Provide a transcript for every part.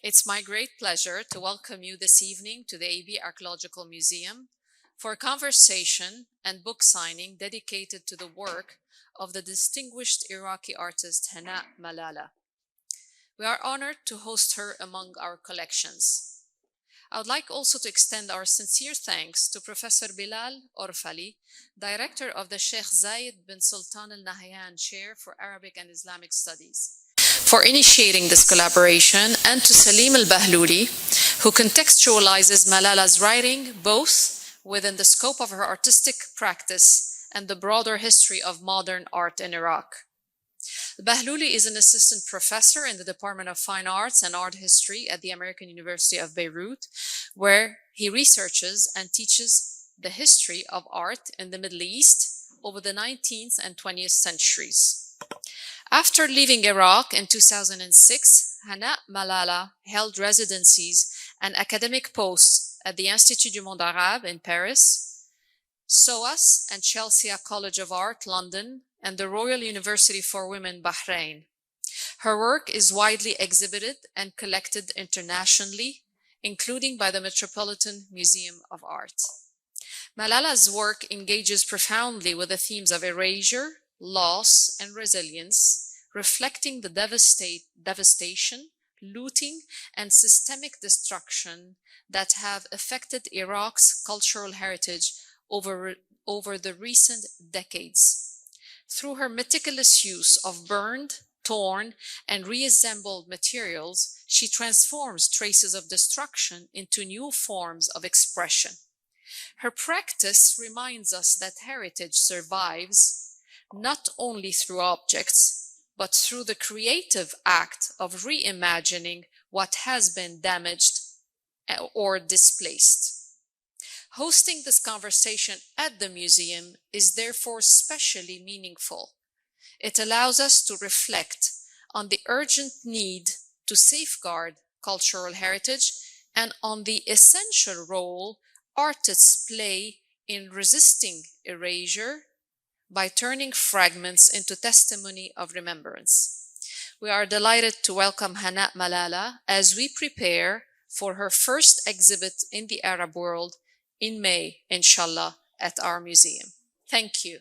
It's my great pleasure to welcome you this evening to the AUB Archaeological Museum for a conversation and book signing dedicated to the work of the distinguished Iraqi artist Hanaa Malallah. We are honored to host her among our collections. I would like also to extend our sincere thanks to Professor Bilal Orfali, Director of the Sheikh Zayed bin Sultan Al Nahyan Chair for Arabic and Islamic Studies, for initiating this collaboration, and to Saleem al-Bahloly, who contextualizes Malallah's writing both within the scope of her artistic practice and the broader history of modern art in Iraq. Al-Bahloly is an assistant professor in the Department of Fine Arts and Art History at the American University of Beirut, where he researches and teaches the history of art in the Middle East over the 19th and 20th centuries. After leaving Iraq in 2006, Hanaa Malallah held residencies and academic posts at the Institut du Monde Arabe in Paris, SOAS and Chelsea College of Art, London, and the Royal University for Women, Bahrain. Her work is widely exhibited and collected internationally, including by the Metropolitan Museum of Art. Malallah's work engages profoundly with the themes of erasure, loss, and resilience, reflecting the devastation, looting, and systemic destruction that have affected Iraq's cultural heritage over the recent decades. Through her meticulous use of burned, torn, and reassembled materials, she transforms traces of destruction into new forms of expression. Her practice reminds us that heritage survives not only through objects, but through the creative act of reimagining what has been damaged or displaced. Hosting this conversation at the museum is therefore especially meaningful. It allows us to reflect on the urgent need to safeguard cultural heritage and on the essential role artists play in resisting erasure by turning fragments into testimony of remembrance. We are delighted to welcome Hanaa Malallah as we prepare for her first exhibit in the Arab world in May, inshallah, at our museum. Thank you.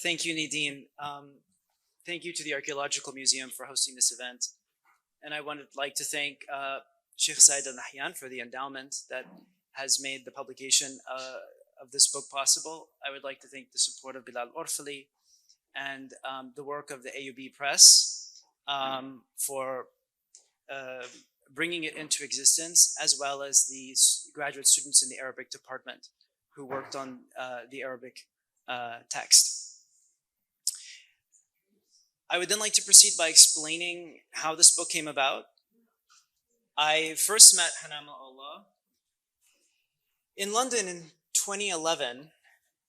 Thank you, Nadine. Thank you to the Archaeological Museum for hosting this event. And I would like to thank Sheikh Zayed Al Nahyan for the endowment that has made the publication of this book possible. I would like to thank the support of Bilal Orfali and the work of the AUB Press for bringing it into existence, as well as the graduate students in the Arabic department who worked on the Arabic text. I would then like to proceed by explaining how this book came about. I first met Hanaa Malallah in London in 2011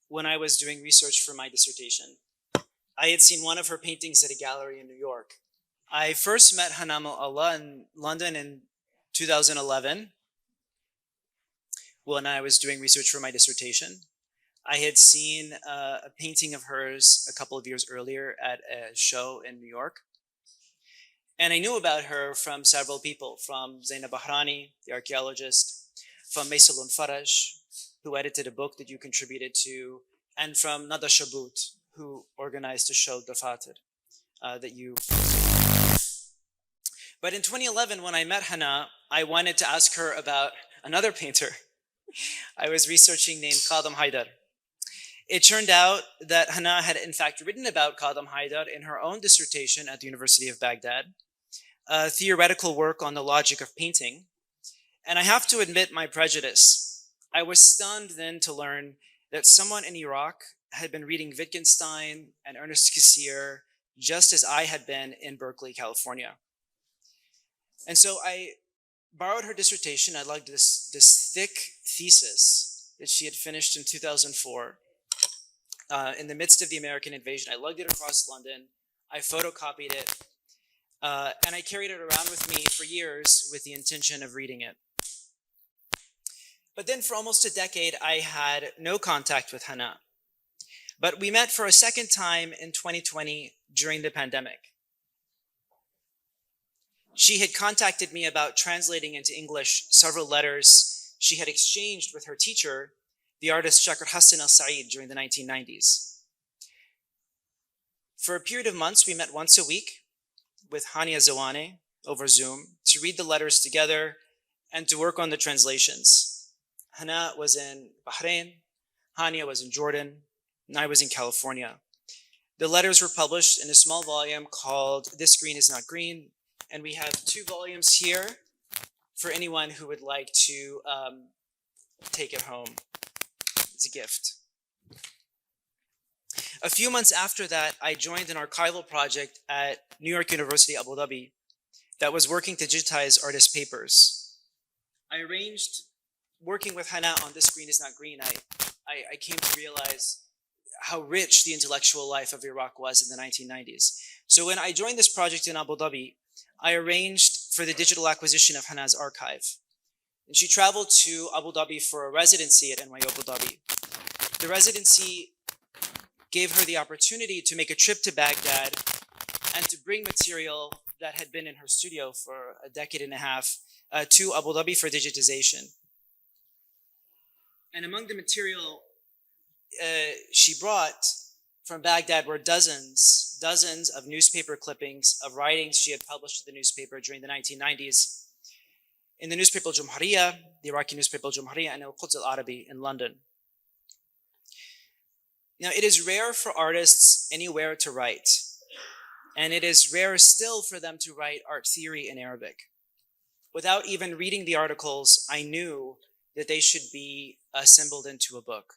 when I was doing research for my dissertation. I had seen one of her paintings at a gallery in New York. I first met Hanaa Malallah in London in 2011 when I was doing research for my dissertation. I had seen a painting of hers a couple of years earlier at a show in New York. And I knew about her from several people, from Zainab Bahrani, the archaeologist, from Maysalun Faraj, who edited a book that you contributed to, and from Nada Shabut, who organized a show, Dafatir, that you... But in 2011, when I met Hanaa, I wanted to ask her about another painter I was researching named Kadam Haidar. It turned out that Hanaa had in fact written about Kadam Haidar in her own dissertation at the University of Baghdad, a theoretical work on the logic of painting. And I have to admit my prejudice. I was stunned then to learn that someone in Iraq had been reading Wittgenstein and Ernest Cassirer just as I had been in Berkeley, California. And so I borrowed her dissertation. I lugged this thick thesis that she had finished in 2004. In the midst of the American invasion, I lugged it across London. I photocopied it, and I carried it around with me for years with the intention of reading it. But then for almost a decade, I had no contact with Hanaa. But we met for a second time in 2020 during the pandemic. She had contacted me about translating into English several letters she had exchanged with her teacher, the artist Shakr Hassan al-Saeed, during the 1990s. For a period of months, we met once a week with Hania Zawane over Zoom to read the letters together and to work on the translations. Hanaa was in Bahrain, Hania was in Jordan, and I was in California. The letters were published in a small volume called This Green Is Not Green, and we have 2 volumes here for anyone who would like to take it home. It's a gift. A few months after that, I joined an archival project at New York University, Abu Dhabi, that was working to digitize artist papers. I arranged, working with Hanaa on This Green Is Not Green, I came to realize how rich the intellectual life of Iraq was in the 1990s. So when I joined this project in Abu Dhabi, I arranged for the digital acquisition of Hanaa's archive. And she traveled to Abu Dhabi for a residency at NYU Abu Dhabi. The residency gave her the opportunity to make a trip to Baghdad and to bring material that had been in her studio for a decade and a half to Abu Dhabi for digitization. And among the material she brought from Baghdad were dozens of newspaper clippings of writings she had published in the newspaper during the 1990s in the newspaper al-Jumhuriyya, the Iraqi newspaper al-Jumhuriyya, and al-Quds al-Arabi in London. Now, it is rare for artists anywhere to write, and it is rare still for them to write art theory in Arabic. Without even reading the articles, I knew that they should be assembled into a book.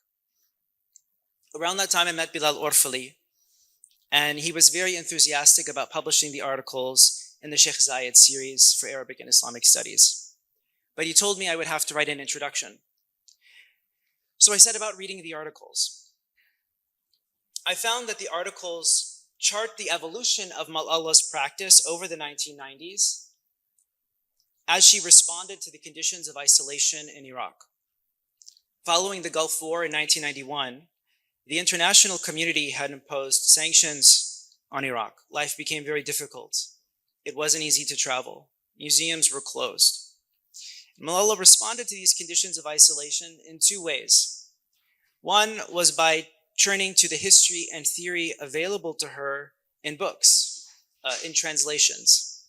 Around that time, I met Bilal Orfali, and he was very enthusiastic about publishing the articles in the Sheikh Zayed series for Arabic and Islamic studies. But he told me I would have to write an introduction. So I set about reading the articles. I found that the articles chart the evolution of Malallah's practice over the 1990s as she responded to the conditions of isolation in Iraq. Following the Gulf War in 1991, the international community had imposed sanctions on Iraq. Life became very difficult. It wasn't easy to travel. Museums were closed. Malallah responded to these conditions of isolation in 2 ways. One was by turning to the history and theory available to her in books, in translations.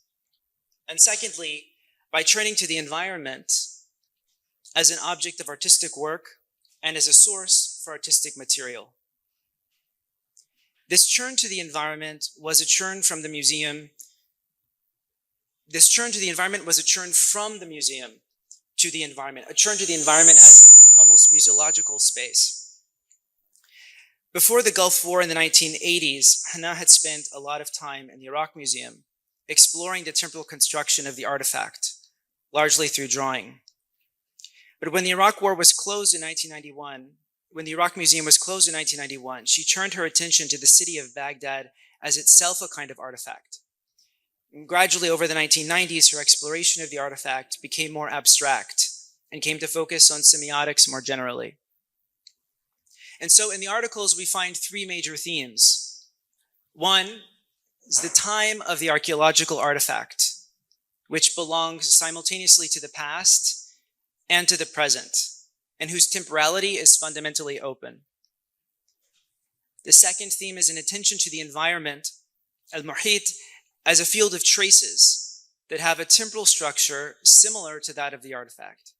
And secondly, by turning to the environment as an object of artistic work and as a source for artistic material. This turn to the environment was a turn from the museum. This turn to the environment was a turn from the museum to the environment, a turn to the environment as an almost museological space. Before the Gulf War in the 1980s, Hanaa had spent a lot of time in the Iraq Museum exploring the temporal construction of the artifact, largely through drawing. But when the Iraq War was closed in 1991, when the Iraq Museum was closed in 1991, she turned her attention to the city of Baghdad as itself a kind of artifact. And gradually over the 1990s, her exploration of the artifact became more abstract and came to focus on semiotics more generally. And so in the articles, we find 3 major themes. One is the time of the archaeological artifact, which belongs simultaneously to the past and to the present, and whose temporality is fundamentally open. The second theme is an attention to the environment, al-Muhit, as a field of traces that have a temporal structure similar to that of the artifact.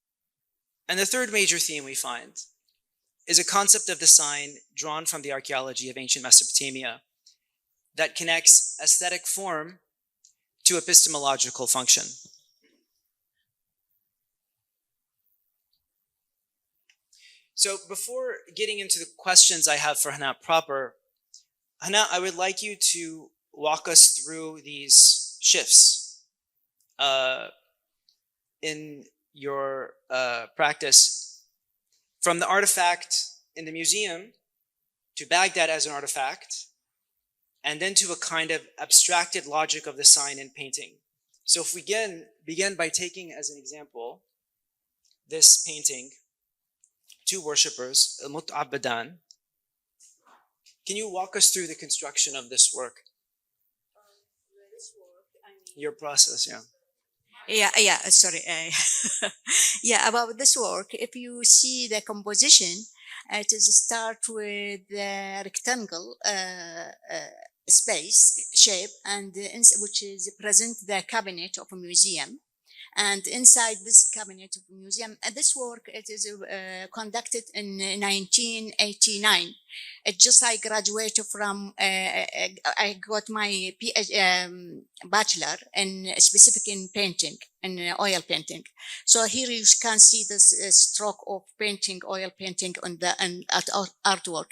And the third major theme we find is a concept of the sign drawn from the archaeology of ancient Mesopotamia that connects aesthetic form to epistemological function. So before getting into the questions I have for Hanaa proper, Hanaa, I would like you to walk us through these shifts in your practice from the artifact in the museum to Baghdad as an artifact, and then to a kind of abstracted logic of the sign in painting. So if we begin by taking as an example this painting, 2 worshippers, al-Mut'abbadan. Can you walk us through the construction of this work? Your process, yeah. Sorry. Yeah, about this work, if you see the composition, it is start with the rectangle space shape, and which is present the cabinet of a museum. And inside this cabinet of a museum, this work, it is conducted in 1989. It just I graduated from, I got my bachelor in specific in painting, in oil painting. So here you can see this stroke of painting, oil painting on the artwork.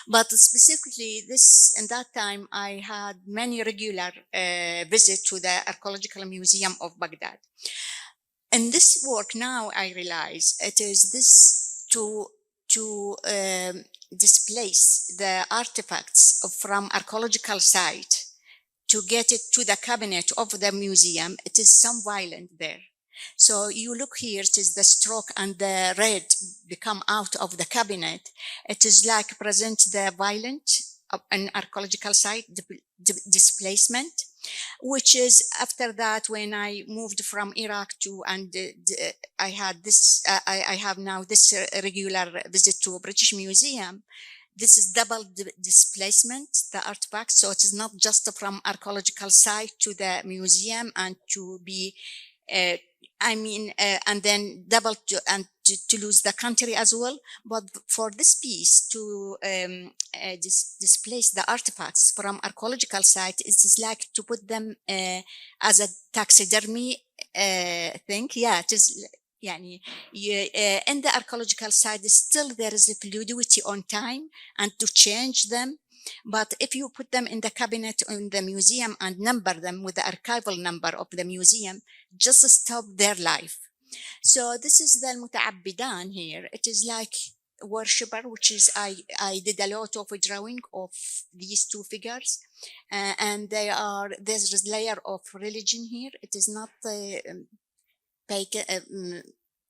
But specifically this, in that time, I had many regular visits to the Archaeological Museum of Baghdad. In this work now, I realize it is this to displace the artifacts from archaeological site to get it to the cabinet of the museum. It is some violent there. So you look here, it is the stroke and the red become out of the cabinet. It is like present the violent an archaeological site displacement, which is after that when I moved from Iraq to, and I had this, I have now this regular visit to British Museum. This is double displacement, the artifact. So it is not just from archaeological site to the museum and to be, and then double to lose the country as well. But for this piece to displace the artifacts from archaeological site, it is like to put them as a taxidermy thing. Yeah, it is. In the archaeological side, still there is a fluidity on time and to change them. But if you put them in the cabinet in the museum and number them with the archival number of the museum, just stop their life. So this is the Muta'abbidan here. It is like worshipper, which is I did a lot of drawing of these two figures, and there's a layer of religion here. It is not pagan.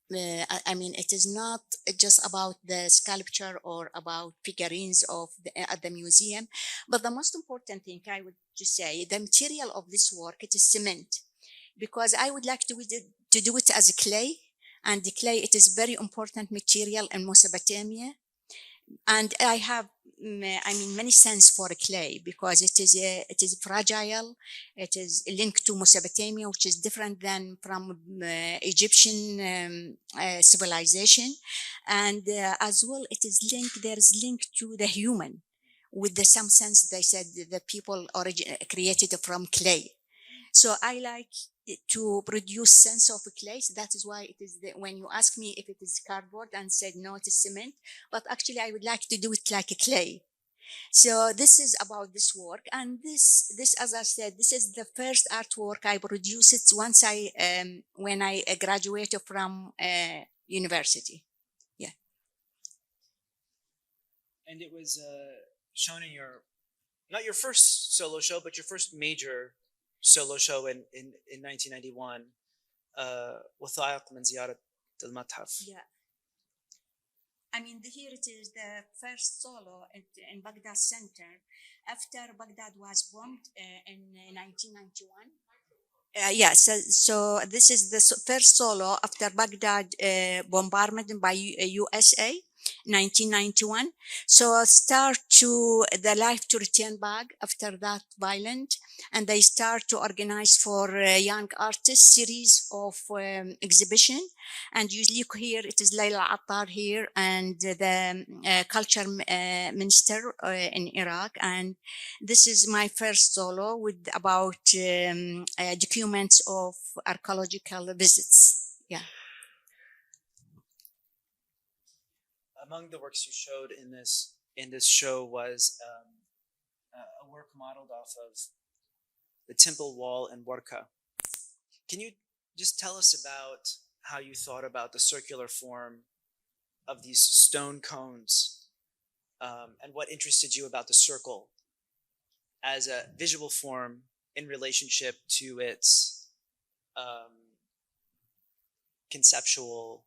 It is not just about the sculpture or about figurines of at the museum, but the most important thing I would just say, the material of this work, it is cement, because I would like to do it as a clay, and the clay, it is very important material in Mesopotamia, and I have many sense for clay because it is fragile. It is linked to Mesopotamia, which is different than from Egyptian civilization, and as well it is linked. There is link to the human, with the some sense they said the people created from clay. So I like to produce sense of clay. So that is why it is when you ask me if it is cardboard and said no, it is cement, but actually I would like to do it like a clay. So this is about this work, and this as I said, this is the first artwork I produced once when I graduated from university. Yeah. And it was shown in not your first solo show, but your first major solo show in 1991, وثائق من زيارة المتحف. Yeah. Here it is the first solo in Baghdad Center after Baghdad was bombed in 1991. So this is the first solo after Baghdad bombardment by USA, 1991. So start to the life to return back after that violent, and they start to organize for young artists series of exhibition. And usually here it is Layla Attar here and the culture minister in Iraq. And this is my first solo with about documents of archaeological visits. Yeah. Among the works you showed in this show was a work modeled off of the temple wall in Warka. Can you just tell us about how you thought about the circular form of these stone cones, and what interested you about the circle as a visual form in relationship to its conceptual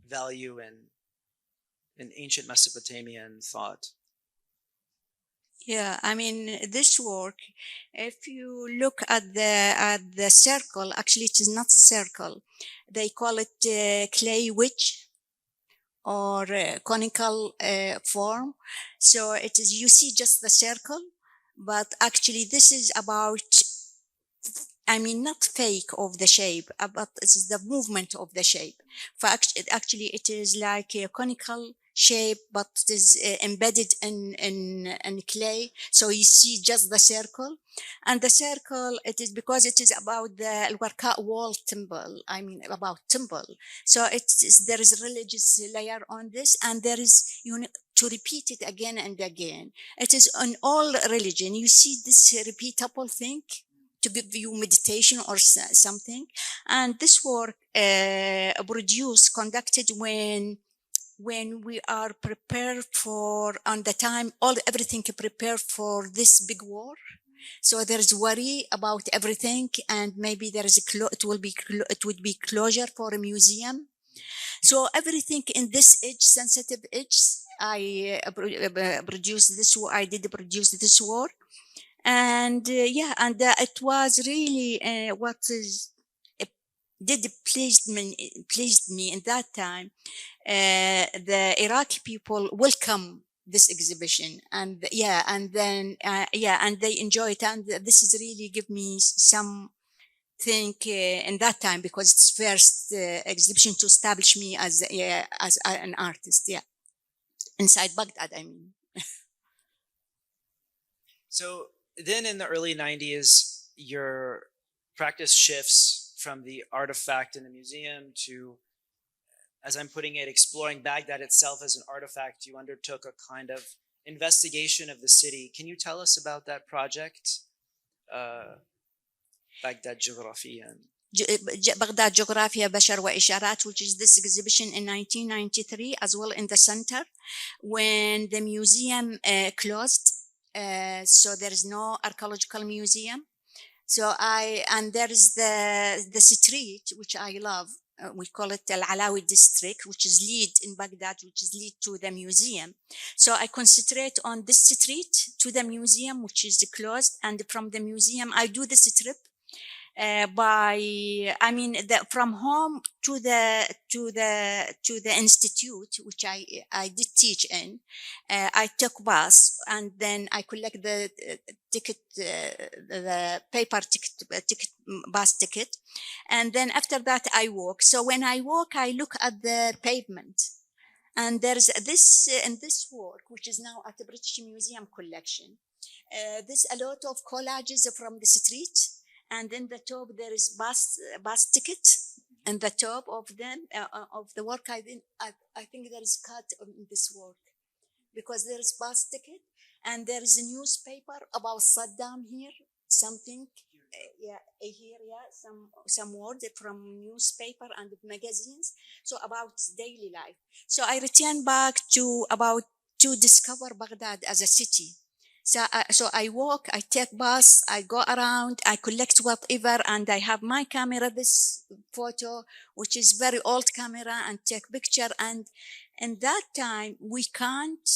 value in ancient Mesopotamian thought? Yeah, I mean this work. If you look at the circle, actually it is not circle. They call it clay wedge or conical form. So it is, you see just the circle, but actually this is about, I mean, not fake of the shape, but it's the movement of the shape. For actually, it is like a conical shape, but it is embedded in clay. So you see just the circle, and the circle. It is because it is about the Al-Warqa wall temple. I mean, about temple. So there is a religious layer on this, and there is to repeat it again and again. It is on all religion. You see this repeatable thing to give you meditation or something. And this work conducted when we are prepared for, on the time, everything prepared for this big war. So there is worry about everything, and maybe there is it would be closure for a museum. So everything in this edge, sensitive edge, I produced this. I did produce this work, and yeah, and it was really what is did pleased me in that time. The Iraqi people welcome this exhibition, and yeah, and then yeah, and they enjoy it, and this is really give me some think in that time, because it's first exhibition to establish me as an artist, yeah, inside Baghdad, I mean. So then in the early 90s, your practice shifts from the artifact in the museum to, as I'm putting it, exploring Baghdad itself as an artifact. You undertook a kind of investigation of the city. Can you tell us about that project, Baghdad Geographian? Baghdad Geographia Bashar wa Isharat, which is this exhibition in 1993, as well in the center, when the museum closed. So there is no archaeological museum. So and there is the street, which I love. We call it Al-Alawi district, which is lead in Baghdad, which is lead to the museum. So I concentrate on this street to the museum, which is closed. And from the museum, I do this trip from home to the institute, which I did teach in. I took bus, and then I collect the ticket, the paper ticket, bus ticket, and then after that I walk. So when I walk, I look at the pavement, and there's this in this work, which is now at the British Museum collection. There's a lot of collages from the street, and in the top there is bus ticket, and the top of them of the work I think there is cut in this work, because there is bus ticket, and there is a newspaper about Saddam here, something here, some words from newspaper and magazines, so about daily life. So I return back to discover Baghdad as a city. So I walk, I take bus, I go around, I collect whatever, and I have my camera, this photo, which is very old camera, and take picture. And in that time, we can't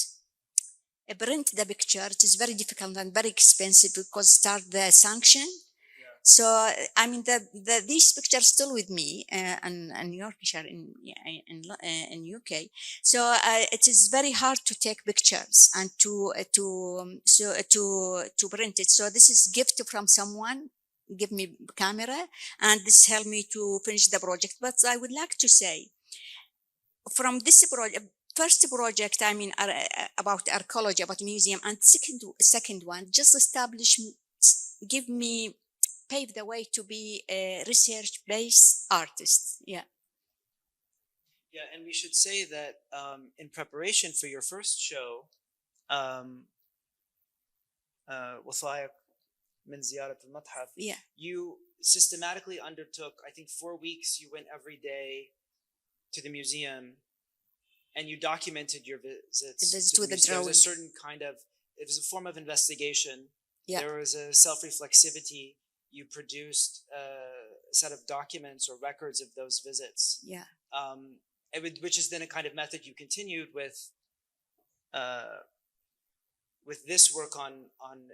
print the picture. It is very difficult and very expensive because start the sanction. So I mean these pictures still with me in Yorkshire in UK. So it is very hard to take pictures and to print it. So this is gift from someone, give me camera, and this helped me to finish the project. But I would like to say, from this project, first project, I mean about archaeology, about museum, and second one just pave the way to be a research-based artist. Yeah. Yeah, and we should say that in preparation for your first show, وثائق من زيارة المتحف, yeah, you systematically undertook, I think 4 weeks, you went every day to the museum and you documented your visits to the museum. There was a certain kind of, it was a form of investigation. Yeah. There was a self-reflexivity. You produced a set of documents or records of those visits. Yeah. Which is then a kind of method you continued with with this work on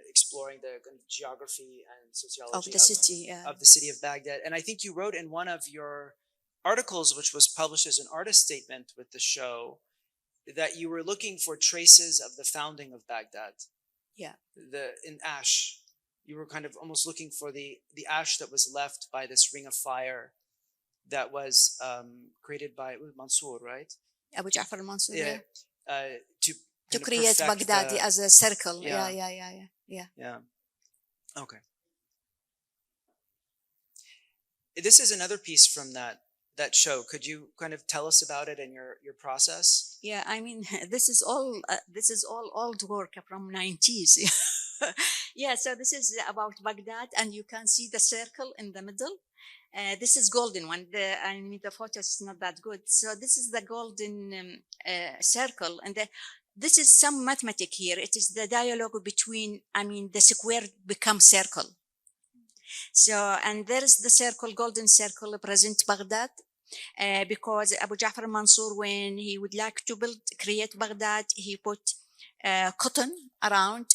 exploring the kind of geography and sociology Of the city, yeah. of the city of Baghdad. And I think you wrote in one of your articles, which was published as an artist statement with the show, that you were looking for traces of the founding of Baghdad. Yeah. In ash. You were kind of almost looking for the ash that was left by this ring of fire that was created by Mansour, right? Abu Ja'far al-Mansur. Yeah. To create Baghdad as a circle. Yeah. Okay. This is another piece from that show. Could you kind of tell us about it and your process? Yeah, I mean, this is all old work from 90s. Yeah, so this is about Baghdad, and you can see the circle in the middle. This is golden one. The photo is not that good. So this is the golden circle, and this is some mathematics here. It is the dialogue between, the square becomes circle. So, and there is the circle, golden circle, present Baghdad. Because Abu Ja'far Mansour, when he would like to create Baghdad, he put cotton around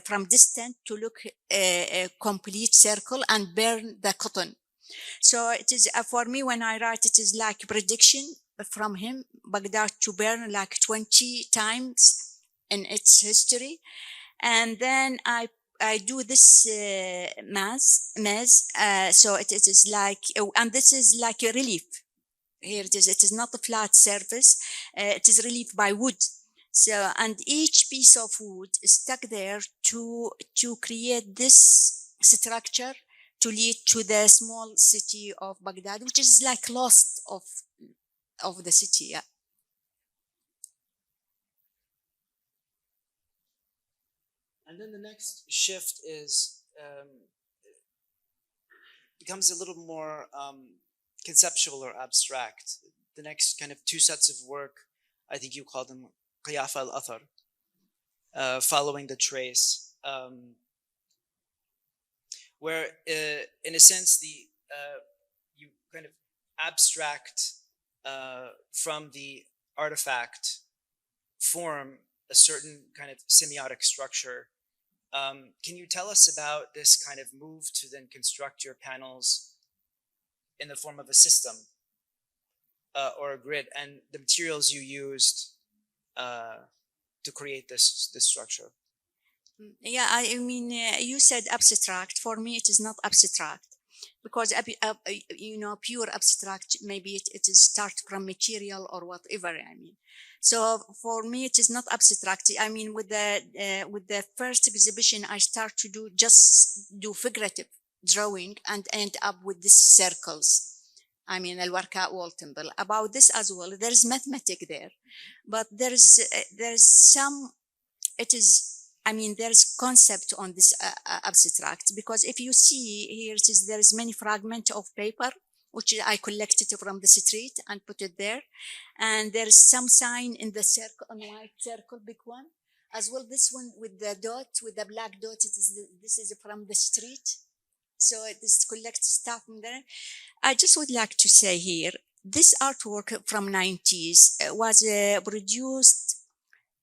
from distance to look a complete circle and burn the cotton. So it is for me, when I write, it is like prediction from him, Baghdad to burn like 20 times in its history. And then I do this maze. So it is like, and this is like a relief. Here it is. It is not a flat surface. It is relief by wood. So, and each piece of wood is stuck there to create this structure to lead to the small city of Baghdad, which is like lost of the city. Yeah. And then the next shift is becomes a little more conceptual or abstract. The next kind of two sets of work, I think you call them قيافة الأثر, following the trace, where in a sense you kind of abstract from the artifact form a certain kind of semiotic structure. Can you tell us about this kind of move to then construct your panels in the form of a system or a grid, and the materials you used to create this structure? Yeah, I mean, you said abstract. For me, it is not abstract, because pure abstract, maybe it is start from material or whatever. I mean, so for me, it is not abstract. I mean, with the first exhibition, I start to do figurative drawing and end up with these circles. I mean, al-Warqa wall temple. About this as well, there is mathematics there, but there's some. It is. I mean, there's concept on this abstract, because if you see here, there is many fragments of paper which I collected from the street and put it there, and there is some sign in the circle, on white circle, big one, as well. This one with the dot, with the black dot, this is from the street, so it is collect stuff from there. I just would like to say here, this artwork from 90s was produced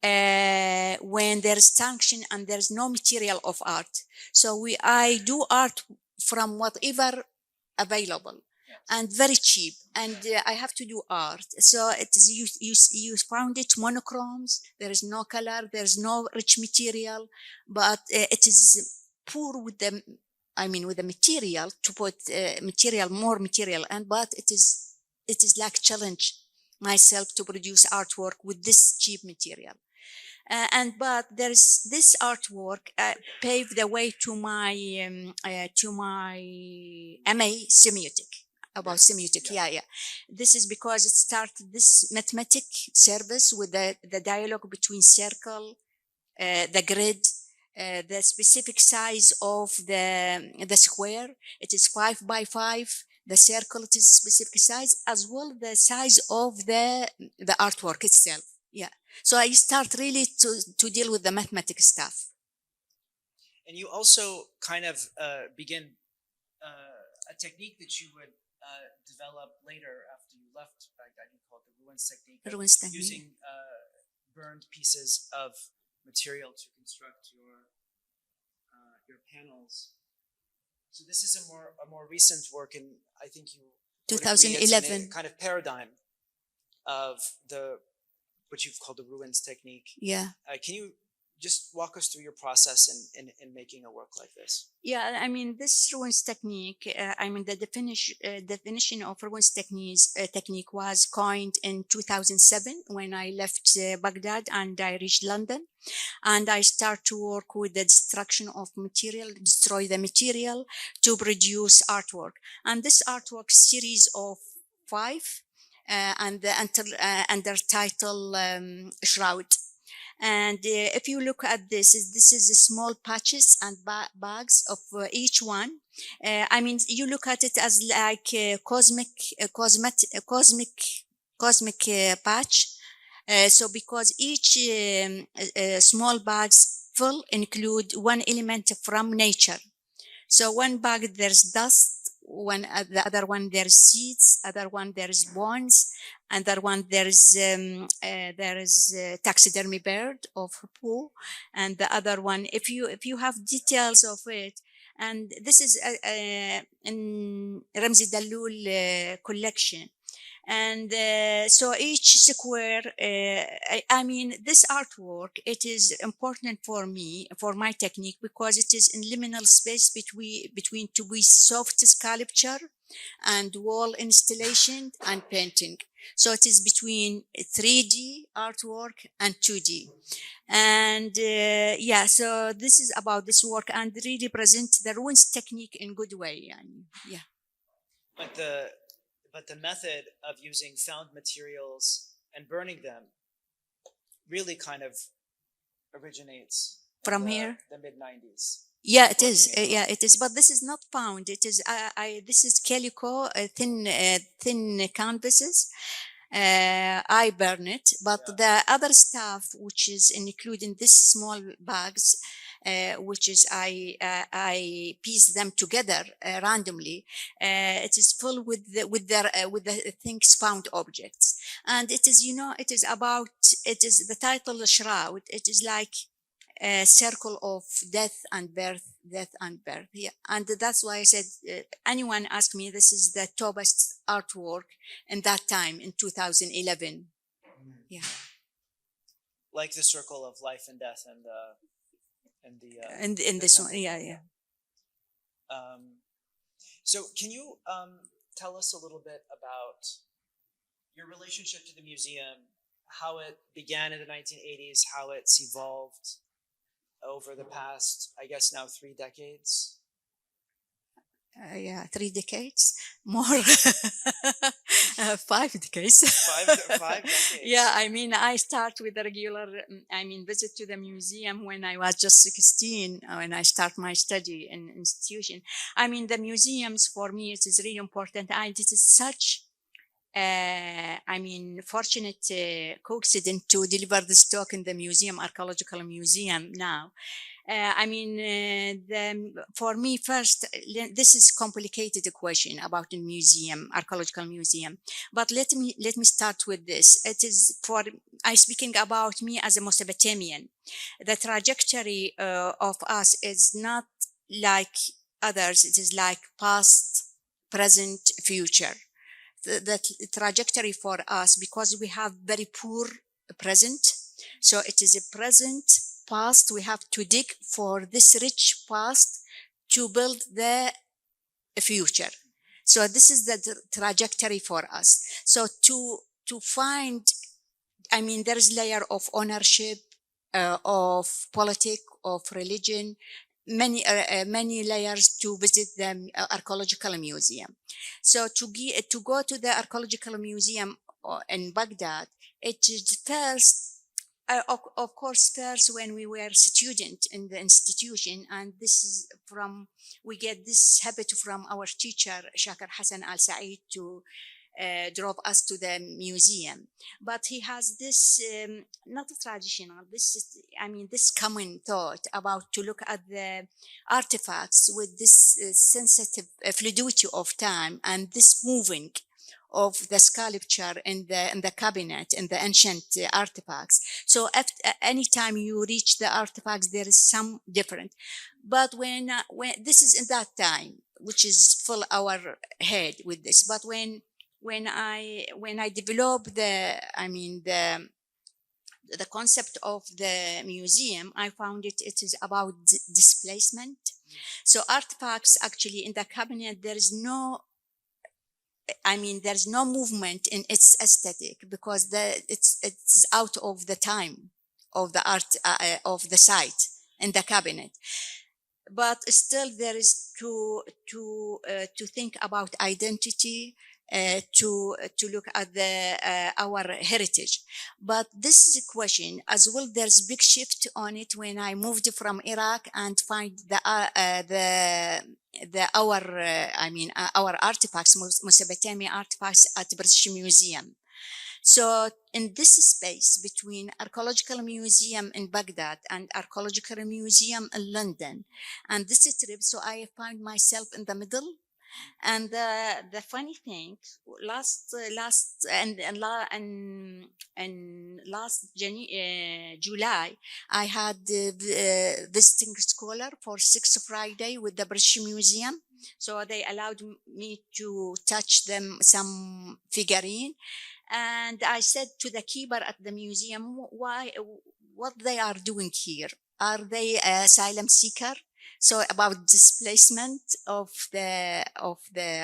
when there is sanction and there is no material of art. So I do art from whatever available, and very cheap, and I have to do art. So it is you found it monochromes. There is no color. There is no rich material, but it is poor with the. I mean, with the material to put more material, but it is like challenge myself to produce artwork with this cheap material. But there's this artwork paved the way to my MA semiotic, about semiotic. Yeah. This is because it started this mathematic service with the dialogue between circle, the grid, the specific size of the square. It is 5 by 5. The circle, it is specific size, as well the size of the artwork itself. Yeah. So I start really to deal with the mathematical stuff. And you also kind of begin a technique that you would develop later after you left Baghdad. You call it the ruins technique. Ruins technique. Using burned pieces of material to construct your panels. So this is a more recent work, and I think you 2011 kind of paradigm of what you've called the ruins technique. Yeah. Can you just walk us through your process in making a work like this? Yeah, I mean, this ruins technique, the definition of ruins technique was coined in 2007 when I left Baghdad and I reached London. And I start to work with the destruction of material, destroy the material to produce artwork. And this artwork series of 5 and the under title Shroud. And if you look at this is small patches and bags of each one. You look at it as like a cosmic patch. So because each small bags full include one element from nature. So one bag there's dust, the other one there's seeds, other one there's bones, other one there's taxidermy bird of poo, and the other one if you have details of it. And this is in Ramzi Dallul collection. And so each square, this artwork, it is important for me, for my technique, because it is in liminal space between to be soft sculpture and wall installation and painting. So it is between 3D artwork and 2D. And so this is about this work and really present the ruins technique in good way. Yeah. But the method of using found materials and burning them really kind of originates from here, the mid-90s. Yeah, it is. Yeah, it is. But this is not found. It is. This is calico, thin canvases. I burn it, but the other stuff, which is including this small bags, which is I piece them together randomly. It is full with the things found objects, and it is it is about the title Shroud. It is like a circle of death and birth. Yeah, and that's why I said anyone ask me, this is the topest artwork in that time in 2011. Yeah, like the circle of life and death and in this one. Yeah. So can you tell us a little bit about your relationship to the museum, how it began in the 1980s, how it's evolved over the past, I guess now 3 decades? 3 decades, more 5 decades. 5 decades. Yeah, I start with a regular, visit to the museum when I was just 16, when I start my study in institution. The museums for me, it is really important. And it is such fortunate coincidence to deliver this talk in the museum, Archaeological Museum now. For me first, this is complicated question about the museum, Archaeological Museum. But let me start with this. It is I speaking about me as a Mesopotamian. The trajectory of us is not like others. It is like past, present, future. The trajectory for us, because we have very poor present, so it is a present, past. We have to dig for this rich past to build the future. So this is the trajectory for us. So to find, there is layer of ownership, of politics, of religion, many layers to visit the Archaeological Museum. So to go to the Archaeological Museum in Baghdad, it is first, of course, first when we were student in the institution, and this is we get this habit from our teacher Shakir Hassan Al Saeed to drove us to the museum. But he has this not traditional, this common thought about to look at the artifacts with this sensitive fluidity of time and this moving of the sculpture in the cabinet, in the ancient artifacts. So anytime you reach the artifacts, there is some different. But when this is in that time, which is full our head with this, but when I develop the concept of the museum, I found it is about displacement. So artifacts actually in the cabinet, there's no movement in its aesthetic, because it's out of the time of the art of the site in the cabinet. But still there is to think about identity, to look at our heritage. But this is a question as well. There's big shift on it when I moved from Iraq and find our artifacts, Mesopotamian artifacts at British Museum. So in this space between Archaeological Museum in Baghdad and Archaeological Museum in London, and this trip, so I found myself in the middle. And the funny thing, last July, I had visiting scholar for 6th Friday with the British Museum. So they allowed me to touch them some figurine. And I said to the keeper at the museum, what they are doing here? Are they asylum seeker? So about displacement of the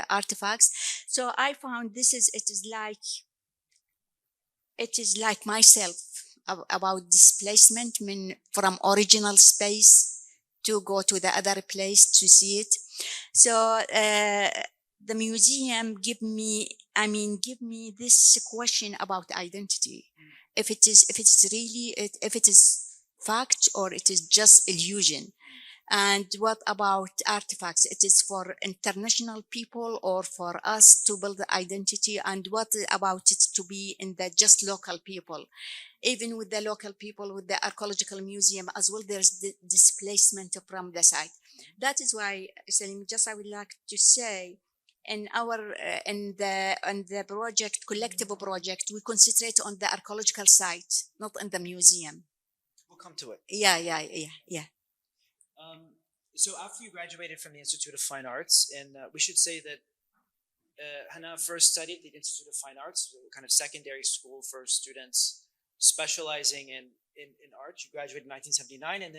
artifacts. So I found it is like myself, about displacement from original space to go to the other place to see it. So the museum give me this question about identity. If it is fact or it is just illusion. And what about artifacts? It is for international people or for us to build the identity? And what about it to be in the just local people? Even with the local people, with the archaeological museum as well, there's the displacement from the site. That is why, Saleem, I would like to say, in the project, collective project, we concentrate on the archaeological site, not in the museum. We'll come to it. Yeah. So after you graduated from the Institute of Fine Arts, and we should say that Hanaa first studied at the Institute of Fine Arts, a kind of secondary school for students specializing in art. You graduated in 1979, and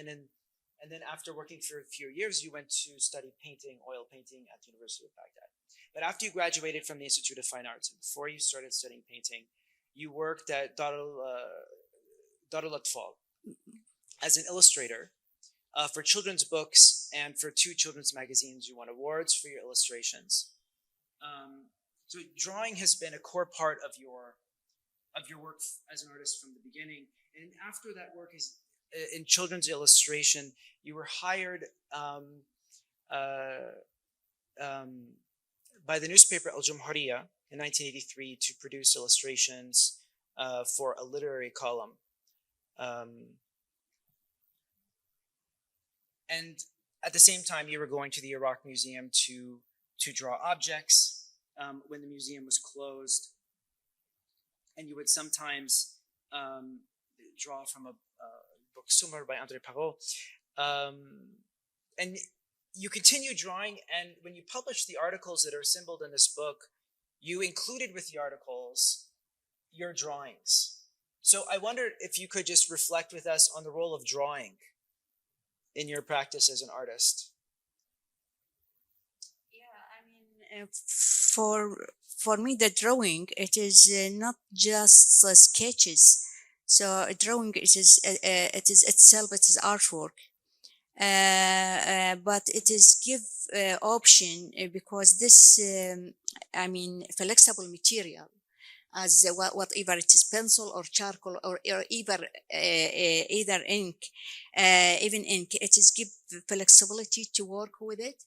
then after working for a few years, you went to study painting, oil painting at the University of Baghdad. But after you graduated from the Institute of Fine Arts, and before you started studying painting, you worked at Dar al-Atfal as an illustrator for children's books and for 2 children's magazines. You won awards for your illustrations. So drawing has been a core part of your work as an artist from the beginning. And after that work is in children's illustration, you were hired by the newspaper Al-Jumhuriyya in 1983 to produce illustrations for a literary column. And at the same time, you were going to the Iraq Museum to draw objects when the museum was closed. And you would sometimes draw from a book Sumar by André Perrault. And you continue drawing, and when you published the articles that are assembled in this book, you included with the articles your drawings. So I wondered if you could just reflect with us on the role of drawing in your practice as an artist. Yeah, for me, the drawing, it is not just sketches. So a drawing, it is itself, it is artwork. But it is give option because this, flexible material, as whatever it is, pencil or charcoal or either ink, even ink, it is give flexibility to work with it,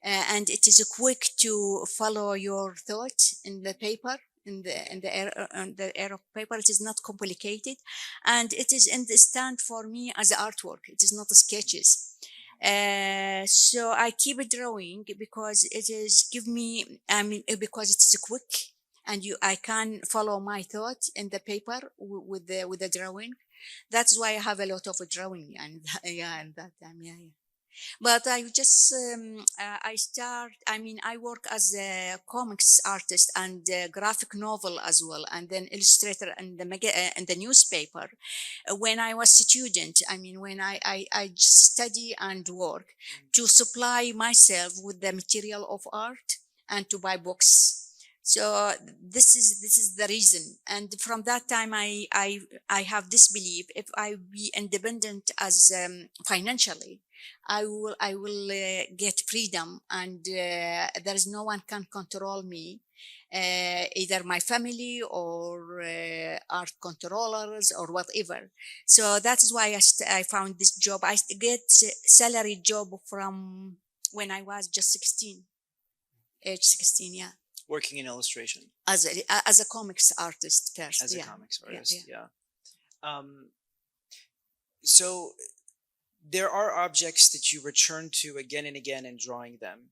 and it is quick to follow your thought in the paper, in the air of paper. It is not complicated, and it is in the stand for me as artwork. It is not sketches. So I keep drawing because it is give me, because it's quick and I can follow my thought in the paper with the drawing. That's why I have a lot of drawing, and yeah, and that time, yeah. But I just I work as a comics artist and a graphic novel as well, and then illustrator in the newspaper. When I was a student, when I study and work to supply myself with the material of art and to buy books. So this is the reason, and from that time I have this belief: if I be independent as financially, I will get freedom, and there is no one can control me, either my family or art controllers or whatever. So that is why I found this job. I get salary job from when I was just 16, age 16, yeah. Working in illustration As a comics artist first. as a yeah. comics artist. Yeah. So there are objects that you return to again and again in drawing them.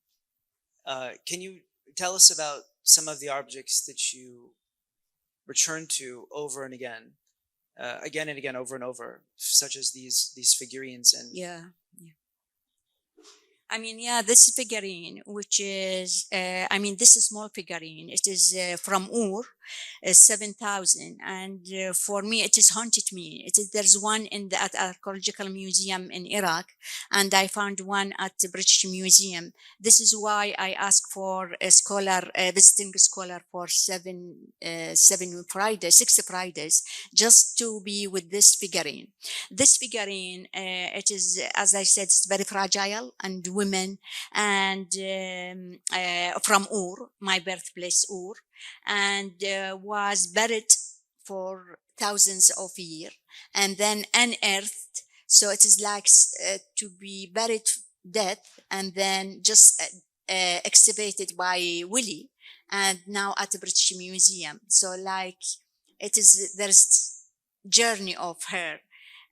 Can you tell us about some of the objects that you return to over and again and again, over and over, such as these figurines and Yeah. This figurine, which is, this small figurine, it is from Ur, 7,000. And for me, it has haunted me. There's one at Archaeological Museum in Iraq, and I found one at the British Museum. This is why I asked for a visiting scholar for 6 Fridays, just to be with this figurine. This figurine, it is, as I said, it's very fragile, and women, and from Ur, my birthplace Ur, and was buried for thousands of years, and then unearthed. So it is like to be buried dead, and then just excavated by Willie, and now at the British Museum. So like there's journey of her.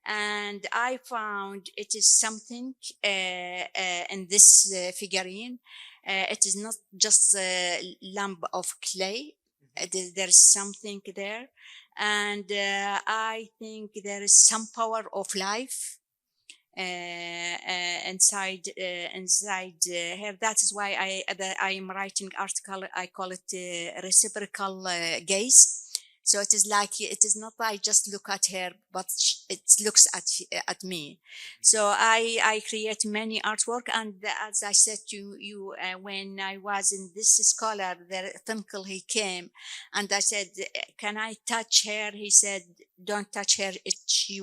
And I found it is something in this figurine. It is not just a lump of clay. There's something there. And I think there is some power of life inside her. That is why I am writing article. I call it reciprocal gaze. So it is not I just look at her, but it looks at me. So I create many artwork, and as I said to you, when I was in this scholar, the uncle, he came, and I said, "Can I touch her?" He said, "Don't touch her. She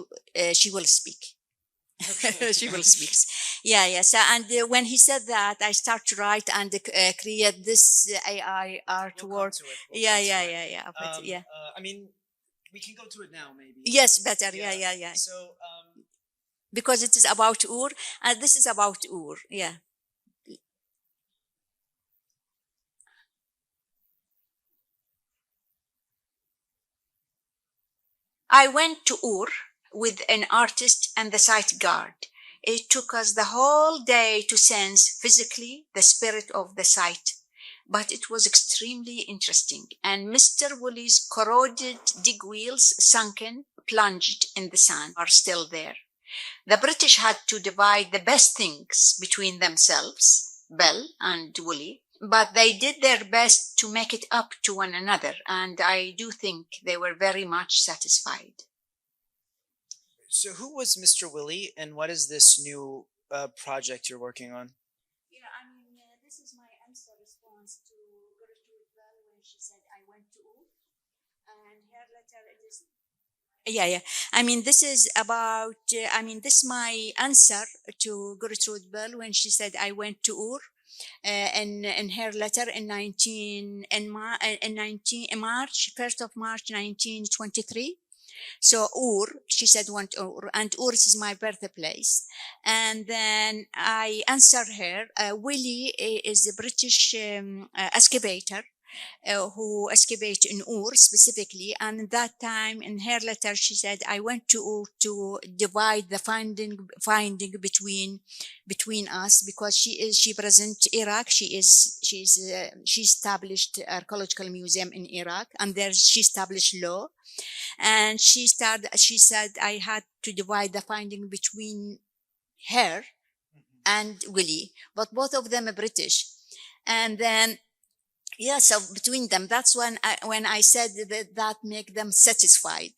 will speak." Okay. She will speak. Yeah. So, and when he said that, I start to write and create this AI artwork. Yeah. We can go to it now, maybe. Yes, better. Yeah. So, because it is about Ur, and this is about Ur. Yeah. I went to Ur with an artist and the site guard. It took us the whole day to sense physically the spirit of the site, but it was extremely interesting. And Mr. Woolley's corroded dig wheels, sunken, plunged in the sand, are still there. The British had to divide the best things between themselves, Bell and Woolley, but they did their best to make it up to one another, and I do think they were very much satisfied. So who was Mr. Willie, and what is this new project you're working on? This is my answer response to Bell when she said I went to Ur, and her letter is. Yeah. This is about. This is my answer to Gertrude Bell when she said I went to Ur, in her letter in March 1st of March 1923. So Ur, she said, went Ur, and Ur is my birthplace. And then I answered her, Willie is a British excavator, who escaped in Ur specifically. And at that time, in her letter, she said, "I went to Ur to divide the finding between us, because she present Iraq. She established archaeological museum in Iraq, and there she established law. And she said I had to divide the finding between her and Willie, but both of them are British. And then, yeah, so between them, that's when I said that make them satisfied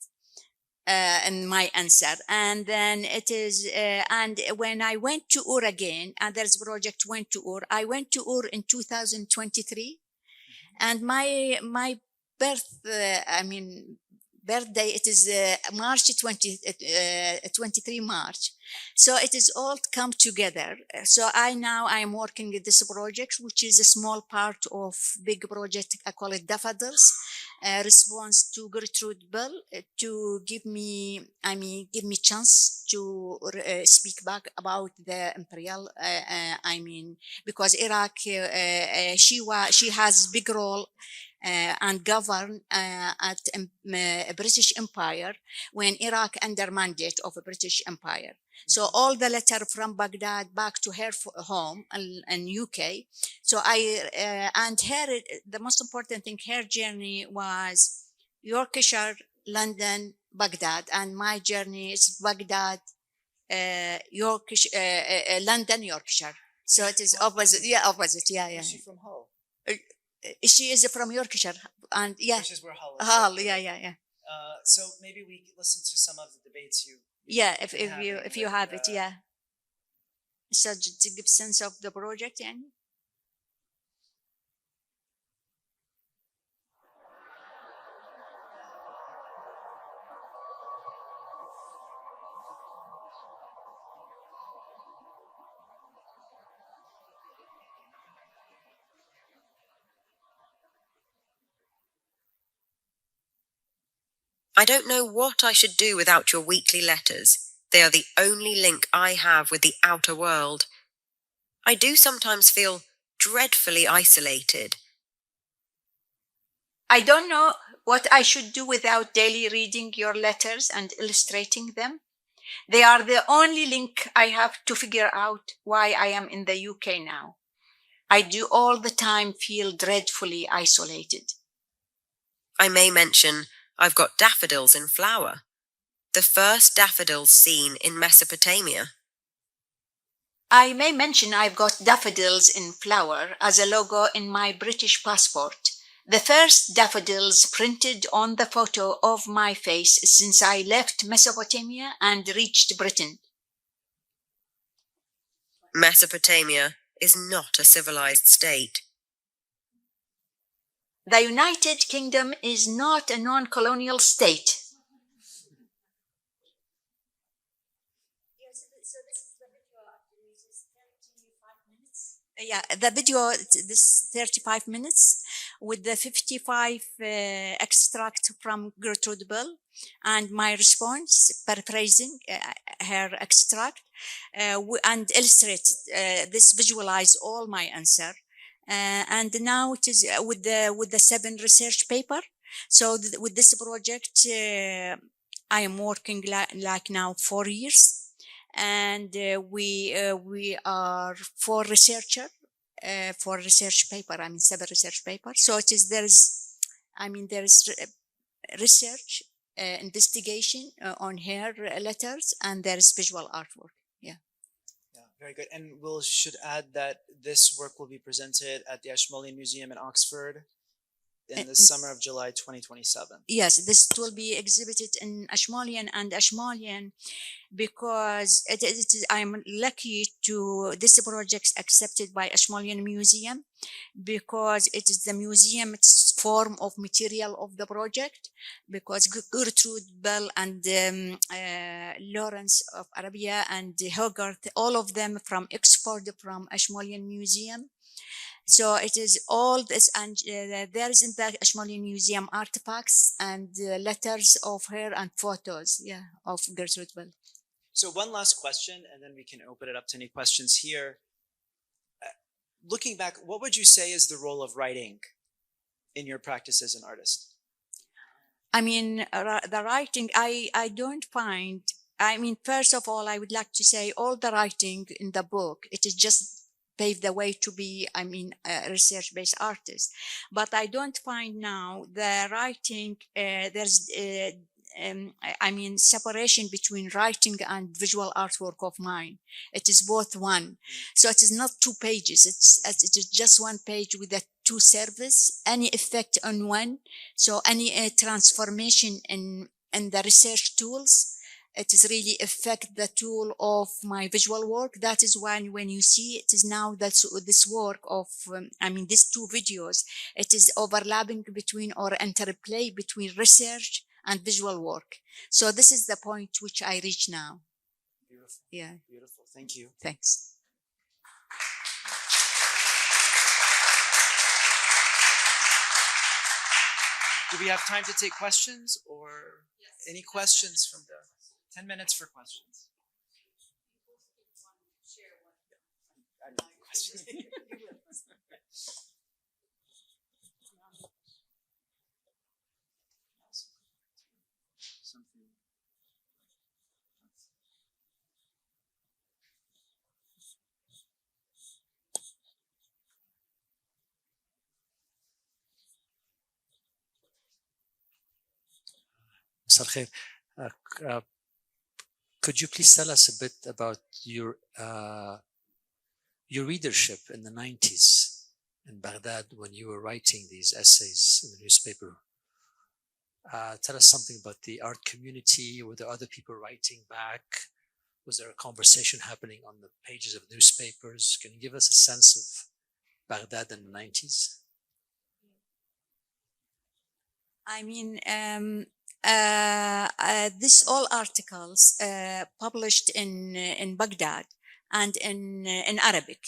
in my answer. And then it is, and when I went to Ur again, and there's project went to Ur, I went to Ur in 2023, and my birthday, it is March 23 March. So it is all come together. So I am working at this project, which is a small part of big project. I call it Daffodils, response to Gertrude Bell, to give me chance to speak back about the imperial, because Iraq, she has big role and govern at a British Empire when Iraq under mandate of a British Empire. So all the letter from Baghdad back to her home in UK. So and her, the most important thing, her journey was Yorkshire, London, Baghdad, and my journey is Baghdad, Yorkshire, London, Yorkshire. So it is opposite. Yeah, opposite. Yeah. Is she from Hull? She is from Yorkshire, and yeah, which is where Hull is. Hull, yeah. So maybe we listen to some of the debates you. Yeah, if you have it, yeah. So to give sense of the project, yeah. I don't know what I should do without your weekly letters. They are the only link I have with the outer world. I do sometimes feel dreadfully isolated. I don't know what I should do without daily reading your letters and illustrating them. They are the only link I have to figure out why I am in the UK now. I do all the time feel dreadfully isolated. I may mention I've got daffodils in flower. The first daffodils seen in Mesopotamia. I may mention I've got daffodils in flower as a logo in my British passport. The first daffodils printed on the photo of my face since I left Mesopotamia and reached Britain. Mesopotamia is not a civilized state. The United Kingdom is not a non-colonial state. Yeah, the video, this 35 minutes with the 55 extract from Gertrude Bell and my response, paraphrasing her extract, and illustrate this, visualize all my answer. And now it is with the 7 research paper. So with this project, I am working like now 4 years. And we are 4 researcher for research paper. 7 research paper. So it is there is research investigation on her letters, and there is visual artwork. Yeah, very good. And we should add that this work will be presented at the Ashmolean Museum in Oxford in the summer of July 2027. Yes, this will be exhibited in Ashmolean, and Ashmolean, because I'm lucky to this project accepted by Ashmolean Museum, because it is the museum, it's form of material of the project, because Gertrude Bell and Lawrence of Arabia and Hogarth, all of them from Oxford, from Ashmolean Museum. So it is all this, and there is in the Ashmolean Museum artifacts and letters of her and photos, of Gertrude Bell. So one last question, and then we can open it up to any questions here. Looking back, what would you say is the role of writing in your practice as an artist? I mean, the writing, I don't find, I mean, first of all, I would like to say all the writing in the book, it is just paved the way to be, I mean, a research-based artist. But I don't find now the writing, there's, I mean, separation between writing and visual artwork of mine. It is both one. So it is not 2 pages. It is just 1 page with a 2 service, any effect on one. So any transformation in the research tools, it is really affect the tool of my visual work. That is why when you see it is now that this work of, I mean, these 2 videos, it is overlapping between or interplay between research and visual work. So this is the point which I reach now. Beautiful. Yeah. Beautiful. Thank you. Thanks. Do we have time to take questions or any questions from the 10 minutes for questions? مساء الخير. Could you please tell us a bit about your readership in the 90s in Baghdad when you were writing these essays in the newspaper? Tell us something about the art community. Were there other people writing back? Was there a conversation happening on the pages of newspapers? Can you give us a sense of Baghdad in the 90s? I mean, this all articles published in Baghdad and in Arabic,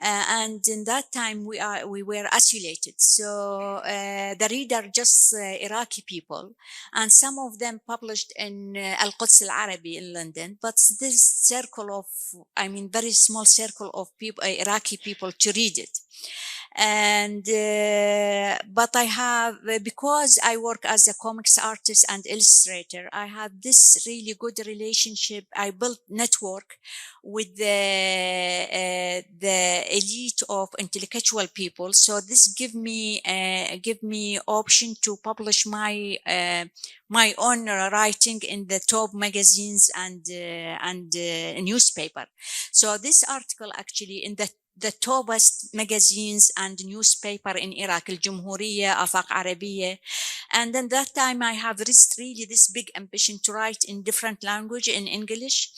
and in that time we were isolated. So the reader just Iraqi people, and some of them published in Al-Quds Al-Arabi in London. But this circle of, I mean, very small circle of people, Iraqi people, to read it. And but I have, because I work as a comics artist and illustrator, I have this really good relationship. I built network with the elite of intellectual people. So this give me option to publish my my own writing in the top magazines and newspaper. So this article actually in the topest magazines and newspaper in Iraq, al-Jumhuriyya, Afaq Arabiya. And then that time I have reached really this big ambition to write in different language, in English.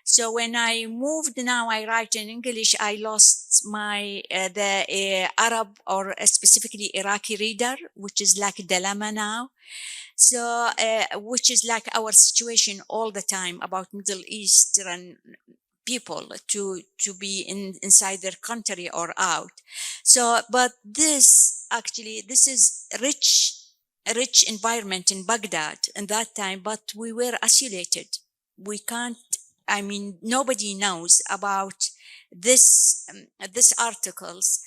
So when I moved, now I write in English, I lost my, Arab or specifically Iraqi reader, which is like a dilemma now. So, which is like our situation all the time about Middle Eastern people to be inside their country or out. So, but this actually, this is rich environment in Baghdad in that time, but we were isolated. We can't, I mean, nobody knows about this articles,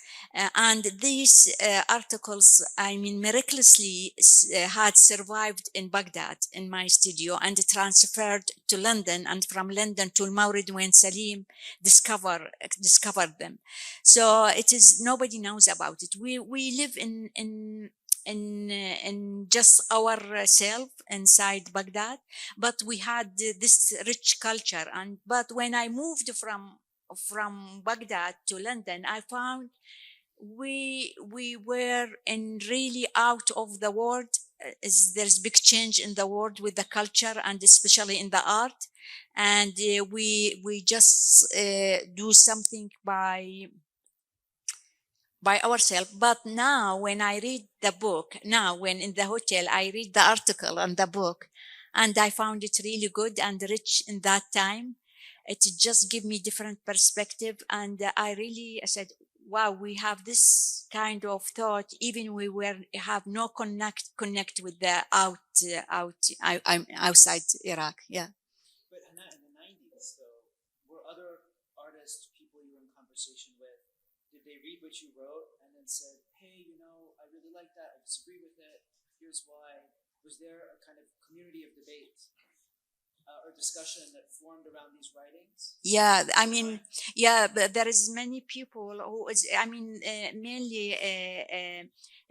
and these articles, I mean, miraculously had survived in Baghdad in my studio and transferred to London, and from London to Mawrid when Saleem discovered them. So it is, nobody knows about it. We live in just ourselves inside Baghdad, but we had this rich culture. And but when I moved from Baghdad to London, I found we were in really out of the world. There's big change in the world with the culture and especially in the art, and we just do something by ourselves. But now when I read the book, now when in the hotel I read the article and the book, and I found it really good and rich in that time. It just gave me different perspective, and I said, wow, we have this kind of thought even we have no connect with the outside Iraq. Yeah. But Hanaa, in the 90s, though, were other artists, people you were in conversation with, did they read what you wrote and then said, hey, you know, I really like that, I disagree with it, here's why? Was there a kind of community of debate or discussion that formed around these writings? Yeah, I mean, yeah, but there is many people who is, I mean, mainly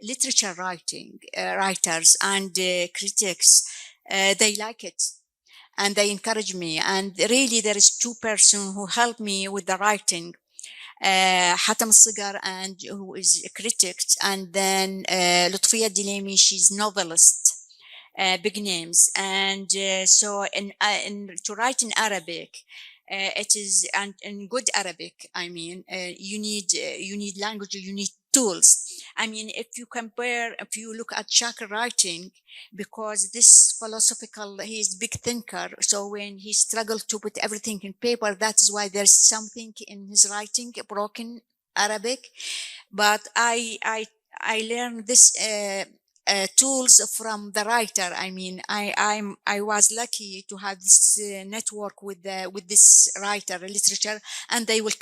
literature writers and critics. They like it and they encourage me. And really, there is two persons who help me with the writing. Hatem Sigar, and who is a critic, and then Lutfiya Dilemi, she's novelist. Big names, and so to write in Arabic, it is, and in good Arabic, I mean, you need language, you need tools. I mean, if you look at Shakir writing, because this philosophical, he is big thinker, so when he struggled to put everything in paper, that is why there's something in his writing broken Arabic. But I learned this tools from the writer. I mean, I was lucky to have this network with this writer literature, and they will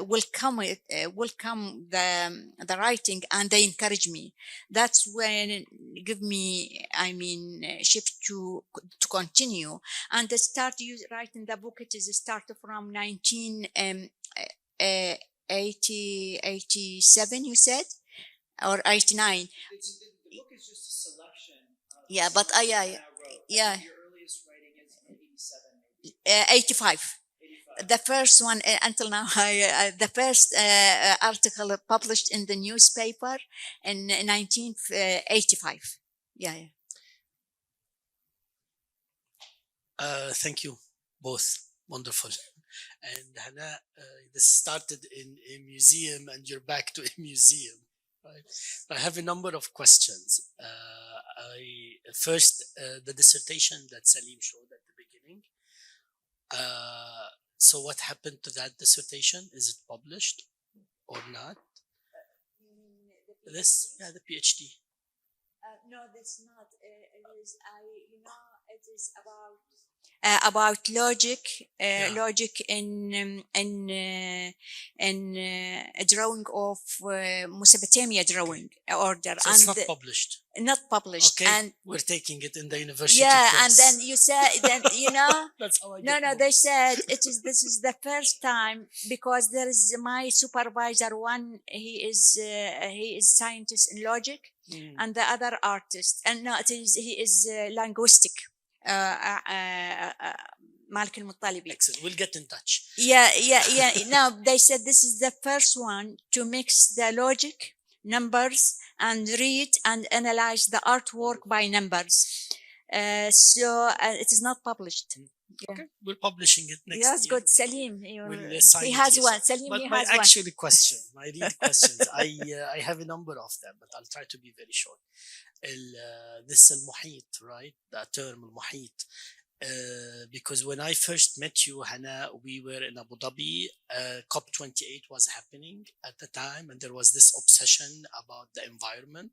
welcome the writing, and they encourage me. That's when it give me, I mean, shift to continue. And the start writing the book, it is start from 1987, you said, or 89. The book is just a selection of Yeah, but yeah. yeah. Your earliest writing is in 87, maybe. 85. The first one until now, the first article published in the newspaper in 1985. Yeah. Thank you both. Wonderful. And Hanaa, this started in a museum, and you're back to a museum. Right. I have a number of questions. First, the dissertation that Saleem showed at the beginning. So what happened to that dissertation? Is it published or not? The PhD. No, that's not. It is, it is about logic, logic in a drawing of Mesopotamia drawing order. So it's not published. Not published. Okay, and we're taking it in the university. Yeah, press. and then you said, then That's how I no, get they said this is the first time, because there is my supervisor. One, he is scientist in logic, and the other artist, and no, he is linguistic. Malik al-Muttalibi. Excellent. We'll get in touch. Yeah. No, they said this is the first one to mix the logic, numbers, and read and analyze the artwork by numbers. So it is not published. Okay, we're publishing it next year. That's good. Saleem, he has one. Saleem, but he my has one. actually question, I read questions. I have a number of them, but I'll try to be very short. This المحيط, right? That term المحيط. Because when I first met you, Hanaa, we were in Abu Dhabi. COP28 was happening at the time, and there was this obsession about the environment,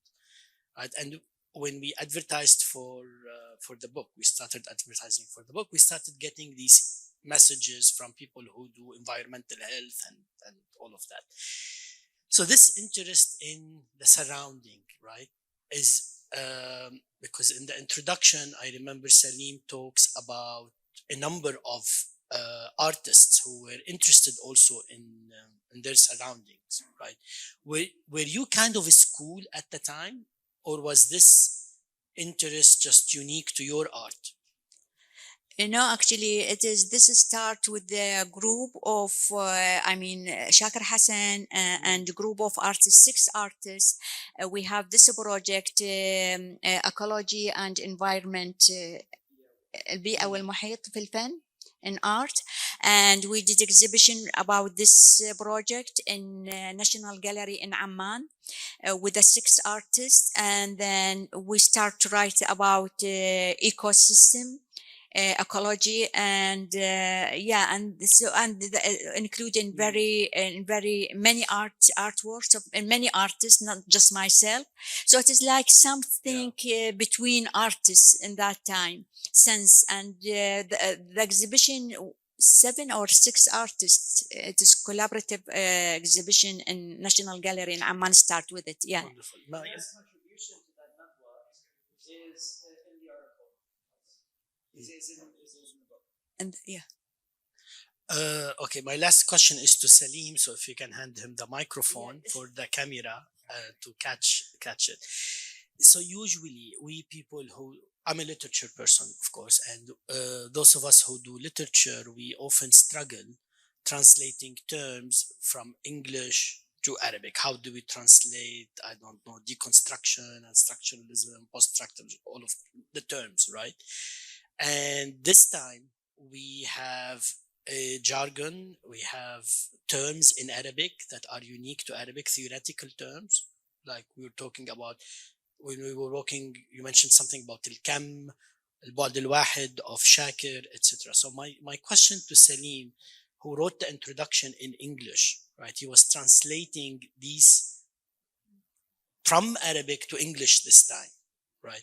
right? And when we advertised for the book, we started advertising for the book. We started getting these messages from people who do environmental health and all of that. So this interest in the surrounding, right, is because in the introduction, I remember Saleem talks about a number of artists who were interested also in their surroundings, right? Were you kind of a school at the time, or was this interest just unique to your art? Actually, this start with the group of, Shakir Hassan and a group of artists, 6 artists. We have this project, ecology and environment, البيئة والمحيط في الفن, in art, and we did exhibition about this project in National Gallery in Amman with the 6 artists, and then we start to write about ecosystem, ecology, and including very many artworks of many artists, not just myself. So it is like something between artists in that time. And the exhibition 7 or 6 artists. It is collaborative exhibition in National Gallery in Amman. Start with it. Yeah. Wonderful. His contribution to that nadwa is in the article. Is in the book. And yeah. Okay, my last question is to Saleem. So if you can hand him the microphone for the camera to catch it. So usually we people who, I'm a literature person, of course, and those of us who do literature, we often struggle translating terms from English to Arabic. How do we translate, I don't know, deconstruction and structuralism, post-structuralism, all of the terms, right? And this time we have a jargon, we have terms in Arabic that are unique to Arabic, theoretical terms, like we were talking about when we were working, you mentioned something about al-kam, al-ba'd al-wahid of Shakir, etc. So my question to Saleem, who wrote the introduction in English, right? He was translating these from Arabic to English this time, right?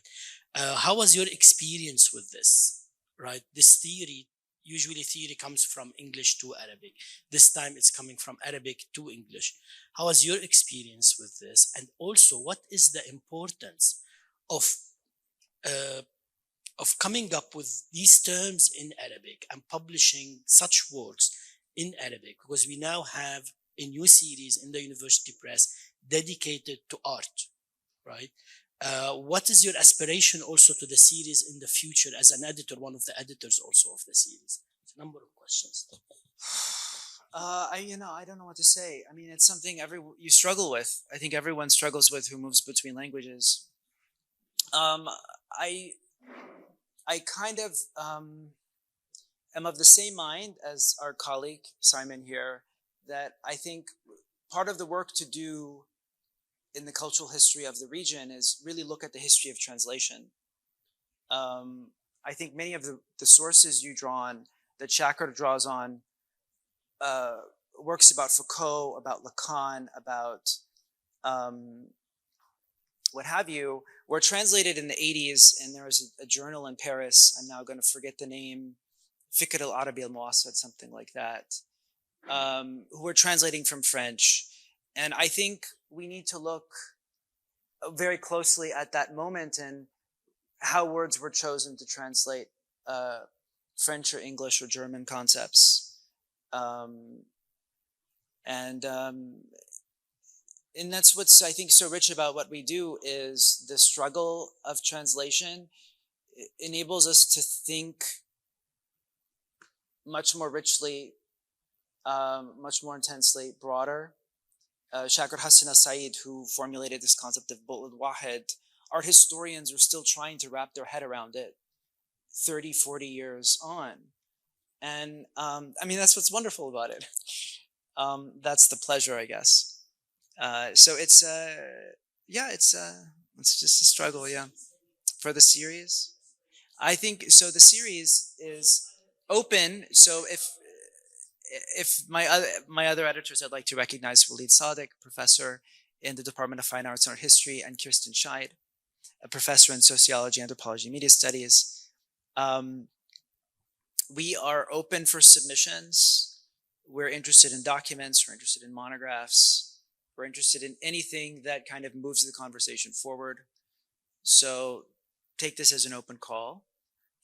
How was your experience with this, right? This theory, usually theory comes from English to Arabic. This time it's coming from Arabic to English. How was your experience with this? And also, what is the importance of coming up with these terms in Arabic and publishing such works in Arabic? Because we now have a new series in the university press dedicated to art, right? What is your aspiration also to the series in the future as an editor, one of the editors also of the series? It's a number of questions. I don't know what to say. I mean, it's something you struggle with. I think everyone struggles with who moves between languages. I kind of am of the same mind as our colleague Simon here, that I think part of the work to do in the cultural history of the region is really look at the history of translation. I think many of the sources you draw on, that Shakir draws on, works about Foucault, about Lacan, about what have you, were translated in the 80s, and there was a journal in Paris, I'm now going to forget the name, Fikr al-Arabi al-Muwassat, something like that, who were translating from French. And I think we need to look very closely at that moment and how words were chosen to translate French or English or German concepts. And that's what's, I think, so rich about what we do, is the struggle of translation. It enables us to think much more richly, much more intensely, broader. Shakir Hassan al-Said, who formulated this concept of Ba'd al-Wahid, art historians are still trying to wrap their head around it 30, 40 years on. And I mean, that's what's wonderful about it. That's the pleasure, I guess. So it's just a struggle, yeah. For the series, I think so. The series is open. So if my other editors, I'd like to recognize Walid Sadiq, professor in the Department of Fine Arts and Art History, and Kirsten Scheid, a professor in Sociology, Anthropology, and Media Studies. We are open for submissions. We're interested in documents. We're interested in monographs. We're interested in anything that kind of moves the conversation forward. So take this as an open call.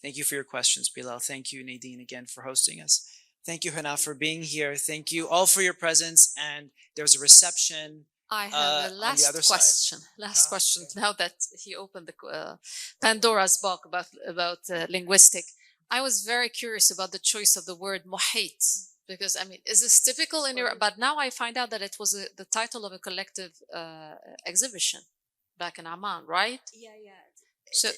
Thank you for your questions, Bilal. Thank you, Nadine, again for hosting us. Thank you, Hanaa, for being here. Thank you all for your presence. And there's a reception. I have a last question. Last question. Now that he opened the Pandora's box about linguistic, I was very curious about the choice of the word Muhit. Because, I mean, is this typical in Europe? But now I find out that it was the title of a collective exhibition back in Amman, right? Yeah. So,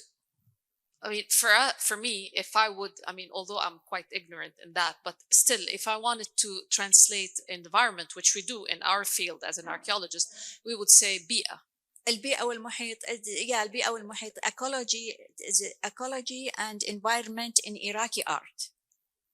I mean, for me, if I would, I mean, although I'm quite ignorant in that, but still, if I wanted to translate environment, which we do in our field as an archaeologist, we would say bi'a. البيئة والمحيط, yeah, البيئة والمحيط, ecology and environment in Iraqi art.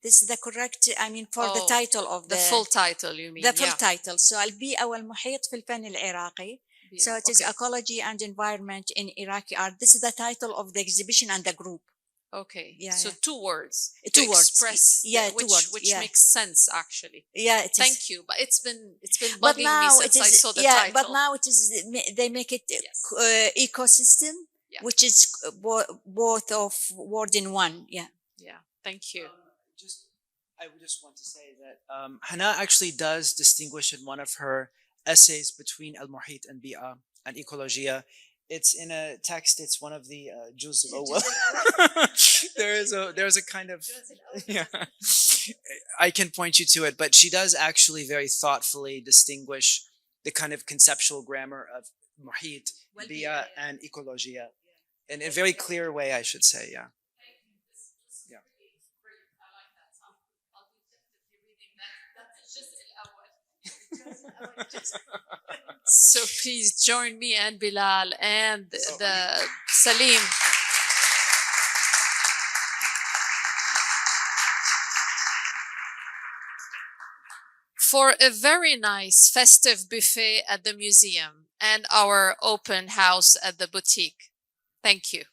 This is the correct, I mean, for the title of the full title, you mean? The full title. So البيئة والمحيط في الفن العراقي. So it is ecology and environment in Iraqi art. This is the title of the exhibition and the group. Okay. Yeah, So yeah. 2 words. Two to words. Express Yeah, 2 which, words. which Yeah. makes sense actually. Yeah, it is. Thank you. But it's been But bugging me now it since I is, saw the yeah, title. but now it is, they make it Yes. ecosystem, Yeah. which is both of word in one. Yeah. Yeah. Thank you. I would just want to say that Hanaa actually does distinguish in one of her essays between al-Muhit and bi'a and ecologia. It's in a text. It's one of the juz al-awwal. There's a kind of yeah. I can point you to it, but she does actually very thoughtfully distinguish the kind of conceptual grammar of Muhit, bi'a, and ecologia in a very clear way, I should say. Yeah. Yeah. So please join me and Bilal and the Saleem. For a very nice festive buffet at the museum and our open house at the boutique. Thank you.